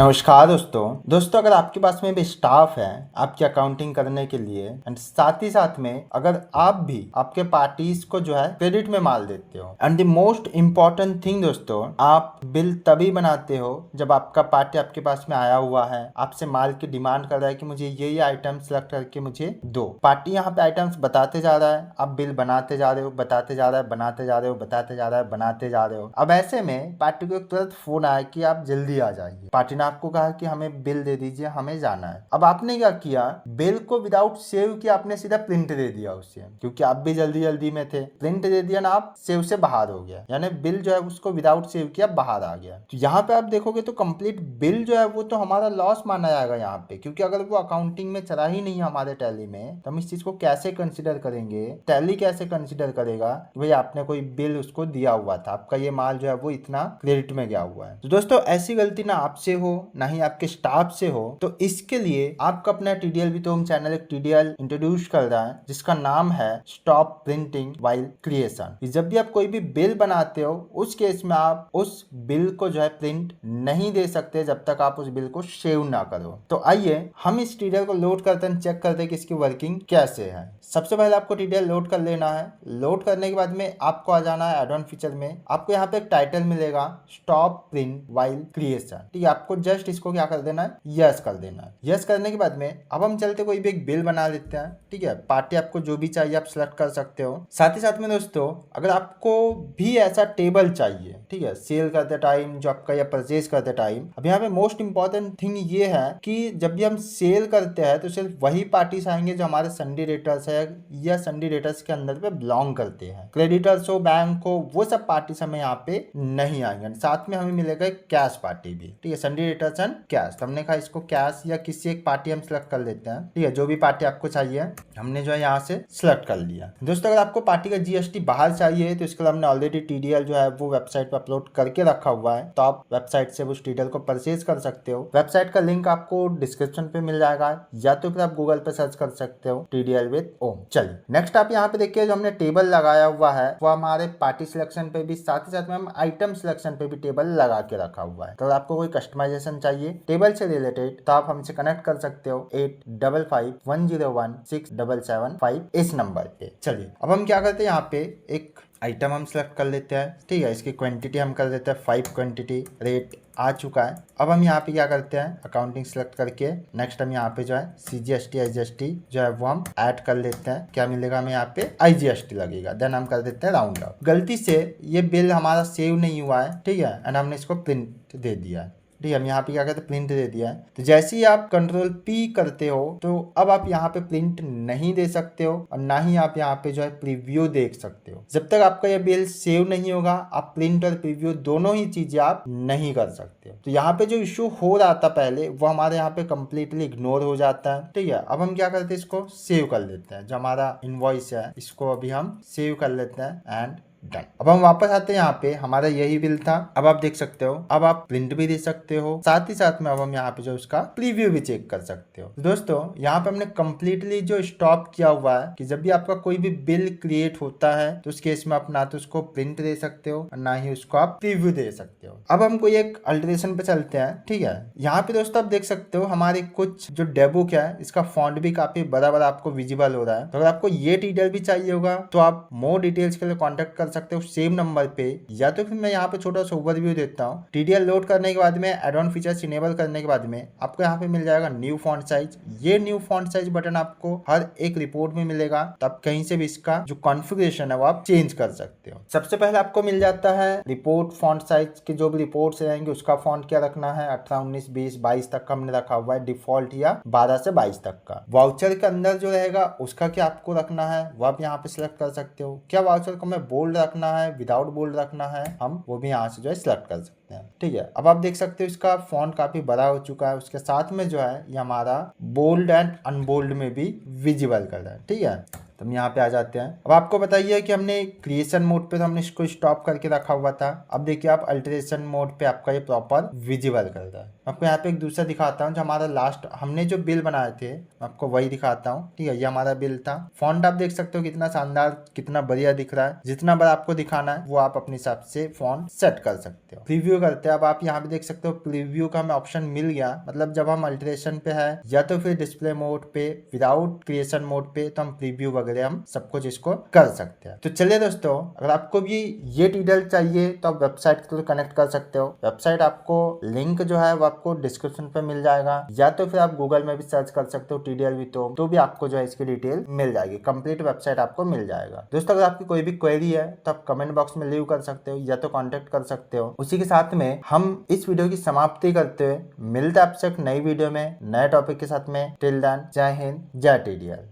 नमस्कार दोस्तों अगर आपके पास में भी स्टाफ है आपकी अकाउंटिंग करने के लिए एंड साथ ही साथ में अगर आप भी आपके पार्टीज को जो है क्रेडिट में माल देते हो and the most important thing दोस्तों, आप बिल तभी बनाते हो जब आपका पार्टी आपके पास में आया हुआ है, आपसे माल की डिमांड कर रहा है कि मुझे ये आइटम सेलेक्ट करके मुझे दो। पार्टी यहाँ पे आइटम्स बताते जा रहा है, आप बिल बनाते जा रहे हो, बताते जा रहा है, बनाते जा रहे हो, बताते जा रहा है, बनाते जा रहे हो। अब ऐसे में पार्टी को तुरंत फोन आया कि आप जल्दी आ जाइए। पार्टी ने आपको कहा कि हमें बिल दे दीजिए, हमें जाना है। अब आपने क्या किया, बिल को विदाउट सेव किया, आपने सीधा प्रिंट दे दिया उसे, क्योंकि आप भी जल्दी जल्दी में थे। प्रिंट दे दिया ना, आप सेव से बाहर हो गया, यानी बिल जो है उसको विदाउट सेव किया बाहर आ गया। तो यहाँ पे आप देखोगे तो कंप्लीट बिल जो है वो तो हमारा लॉस माना जाएगा यहाँ पे, क्योंकि अगर वो अकाउंटिंग में चला ही नहीं हमारे टैली में तो हम इस चीज को कैसे कंसिडर करेंगे, टैली कैसे कंसिडर करेगा कि भाई आपने कोई बिल उसको दिया हुआ था, आपका ये माल जो है वो इतना क्रेडिट में गया हुआ है। तो दोस्तों ऐसी गलती ना आपसे हो ना ही आपके स्टाफ से हो, तो इसके लिए आपका अपना टीडीएल भी तो हम चैनल एक टीडीएल इंट्रोड्यूस कर रहा है जिसका नाम है स्टॉप प्रिंटिंग व्हाइल क्रिएशन। जब भी आप कोई भी बिल बनाते हो उस केस में आप उस बिल को जो है प्रिंट नहीं दे सकते जब तक आप उस बिल को सेव ना करो। तो आइए हम इस टीडीएल को लोड करते हैं, चेक करते हैं कि इसकी वर्किंग कैसे है। सबसे पहले आपको टीडीएल लोड कर लेना है। लोड करने के बाद में आपको आ जाना है एड ऑन फीचर में। आपको यहाँ पे एक टाइटल मिलेगा स्टॉप प्रिंट व्हाइल क्रिएशन, ठीक है। आपको जस्ट इसको क्या कर देना है, यस कर देना है। यस करने के बाद में अब हम चलते कोई भी एक बिल बना लेते हैं, ठीक है। पार्टी आपको जो भी चाहिए आप सिलेक्ट कर सकते हो। साथ ही साथ में दोस्तों अगर आपको भी ऐसा टेबल चाहिए, ठीक है, सेल करते टाइम जो आपका या परचेज करते टाइम, अब यहाँ पे मोस्ट इंपॉर्टेंट थिंग ये है कि जब भी हम सेल करते हैं तो सिर्फ वही पार्टीज आएंगे जो हमारे संडे रेटर्स है या संडे रेटर्स के अंदर पे बिलोंग करते हैं। क्रेडिटर्स हो, बैंक हो, वो सब पार्टीज हमें यहाँ पे नहीं आएंगे। साथ में हमें मिलेगा एक कैश पार्टी भी, ठीक है, संडे रेटर्स एंड कैश। तो हमने कहा इसको कैश या किसी एक पार्टी हम सिलेक्ट कर लेते हैं, ठीक है। जो भी पार्टी आपको चाहिए हमने जो है यहाँ से सिलेक्ट कर लिया। दोस्तों अगर आपको पार्टी का जीएसटी बाहर चाहिए तो इसके लिए हमने ऑलरेडी टीडीएल जो है वो वेबसाइट पर अपलोड करके रखा हुआ है, तो आप वेबसाइट से उस टीडीएल को परचेज कर सकते हो। वेबसाइट का लिंक आपको डिस्क्रिप्शन पे मिल जाएगा या तो फिर आप गूगल पे सर्च कर सकते हो टीडीएल विद ओम। चलिए नेक्स्ट आप यहाँ पे देखिए जो हमने टेबल लगाया हुआ है वो हमारे पार्टी सिलेक्शन पे भी, साथ ही साथ में हम आइटम सिलेक्शन पे भी टेबल लगा के रखा हुआ है। तो अगर आपको कोई कस्टमाइजेशन चाहिए टेबल से रिलेटेड तो आप हमसे कनेक्ट कर सकते हो 8551016775 इस नंबर पे। चलिए अब हम क्या करते हैं, यहाँ पे एक आइटम हम सेलेक्ट कर लेते हैं, ठीक है। इसकी क्वांटिटी हम कर देते हैं 5 क्वांटिटी, रेट आ चुका है। अब हम यहाँ पे क्या करते हैं, अकाउंटिंग सेलेक्ट करके नेक्स्ट हम यहाँ पे जो है सीजीएसटी आईजीएसटी जो है वो हम ऐड कर लेते हैं। क्या मिलेगा हमें यहाँ पे, आईजीएसटी लगेगा। देन हम कर देते हैं राउंड अप। गलती से ये बिल हमारा सेव नहीं हुआ है, ठीक है, एंड हमने इसको प्रिंट दे दिया है, ठीक है। हम यहाँ पे क्या करते हैं, प्रिंट दे दिया है। तो जैसे ही आप कंट्रोल पी करते हो तो अब आप यहाँ पे प्रिंट नहीं दे सकते हो और ना ही आप यहाँ पे जो है प्रीव्यू देख सकते हो। जब तक आपका ये बिल सेव नहीं होगा आप प्रिंट और प्रीव्यू दोनों ही चीजें आप नहीं कर सकते हो। तो यहाँ पे जो इश्यू हो रहा था पहले वो हमारे यहाँ पे कम्प्लीटली इग्नोर हो जाता है, ठीक है। अब हम क्या करते हैं, इसको सेव कर लेते हैं। जो हमारा इनवॉइस है इसको अभी हम सेव कर लेते हैं एंड डन। अब हम वापस आते हैं, यहाँ पे हमारा यही बिल था। अब आप देख सकते हो, अब आप प्रिंट भी दे सकते हो, साथ ही साथ में अब हम यहाँ पे जो उसका प्रीव्यू भी चेक कर सकते हो। तो दोस्तों यहाँ पे हमने कम्प्लीटली जो स्टॉप किया हुआ है कि जब भी आपका कोई भी बिल क्रिएट होता है तो उस केस में आप ना तो उसको प्रिंट दे सकते हो और ना ही उसको आप प्रीव्यू दे सकते हो। अब हम कोई एक अल्टरेशन पे चलते हैं, ठीक है। यहाँ पे दोस्तों आप देख सकते हो हमारे कुछ जो डेबुक है इसका फॉन्ट भी काफी बड़ा बड़ा आपको विजिबल हो रहा है। तो अगर आपको ये डिटेल भी चाहिए होगा तो आप मोर डिटेल्स के लिए कॉन्टेक्ट कर सकते हो सेम नंबर पे, या तो फिर मैं यहाँ पे छोटा सा ओवरव्यू देता हूँ। टीडीएल लोड करने के बाद में एड ऑन फीचर्स इनेबल करने के बाद में आपको यहाँ पे मिल जाएगा न्यू फॉन्ट साइज। ये न्यू फॉन्ट साइज बटन आपको हर एक रिपोर्ट में मिलेगा, तो आप कहीं से भी इसका जो कॉन्फ़िगरेशन है वो आप चेंज कर सकते हो। सबसे पहले आपको मिल जाता है रिपोर्ट फॉन्ट साइज के, जो भी रिपोर्ट रहेंगे उसका फॉन्ट क्या रखना है, 18, 19, 20, 22 तक का हमने रखा हुआ है डिफॉल्ट, या 12 से 22 तक का। वाउचर के अंदर जो रहेगा उसका क्या आपको रखना है वो आप यहाँ पे सिलेक्ट कर सकते हो। क्या वाउचर को मैं बोल्ड रखना है, विदाउट बोल्ड रखना है, हम वो भी यहाँ से जो है सिलेक्ट कर सकते हैं, ठीक है। अब आप देख सकते हो इसका फॉन्ट काफी बड़ा हो चुका है, उसके साथ में जो है ये हमारा बोल्ड एंड अनबोल्ड में भी विजिबल कर रहा है, ठीक है। तो हम यहाँ पे आ जाते हैं। अब आपको बताइए कि हमने क्रिएशन मोड पे तो हमने इसको स्टॉप करके रखा हुआ था। अब देखिए आप अल्टरेशन मोड पे आपका ये प्रॉपर विजिबल कर रहा है। आपको यहाँ पे एक दूसरा दिखाता हूँ, जो हमारा लास्ट हमने जो बिल बनाए थे आपको वही दिखाता हूँ। ठीक है, ये हमारा बिल था। फॉन्ट आप देख सकते हो कितना शानदार, कितना बढ़िया दिख रहा है। जितना बड़ा आपको दिखाना है वो आप अपने हिसाब से फॉन्ट सेट कर सकते हो। प्रीव्यू करते हैं। अब आप यहाँ पे देख सकते हो प्रीव्यू का हमें ऑप्शन मिल गया। मतलब जब हम अल्टरेशन पे है या तो फिर डिस्प्ले मोड पे विदाउट क्रिएशन मोड पे, तो हम प्रीव्यू वगैरह हम सब कुछ इसको कर सकते हैं। तो चलिए दोस्तों, अगर आपको भी ये ट्यूटोरियल चाहिए तो आप वेबसाइट के थ्रू कनेक्ट कर सकते हो। वेबसाइट आपको लिंक जो है वो आपको डिस्क्रिप्शन पे मिल जाएगा, या तो फिर आप गूगल में भी सर्च कर सकते हो TDL भी, तो भी आपको जो है इसकी डिटेल मिल जाएगी। कंप्लीट वेबसाइट आपको मिल जाएगा। दोस्तों अगर आपकी कोई भी क्वेरी है तो आप कमेंट बॉक्स में लीव कर सकते हो या तो कॉन्टेक्ट कर सकते हो। उसी के साथ में हम इस वीडियो की समाप्ति करते हुए मिलते हैं आपसे एक नई वीडियो में नए टॉपिक के साथ में। टिल देन जय हिंद, जय TDL।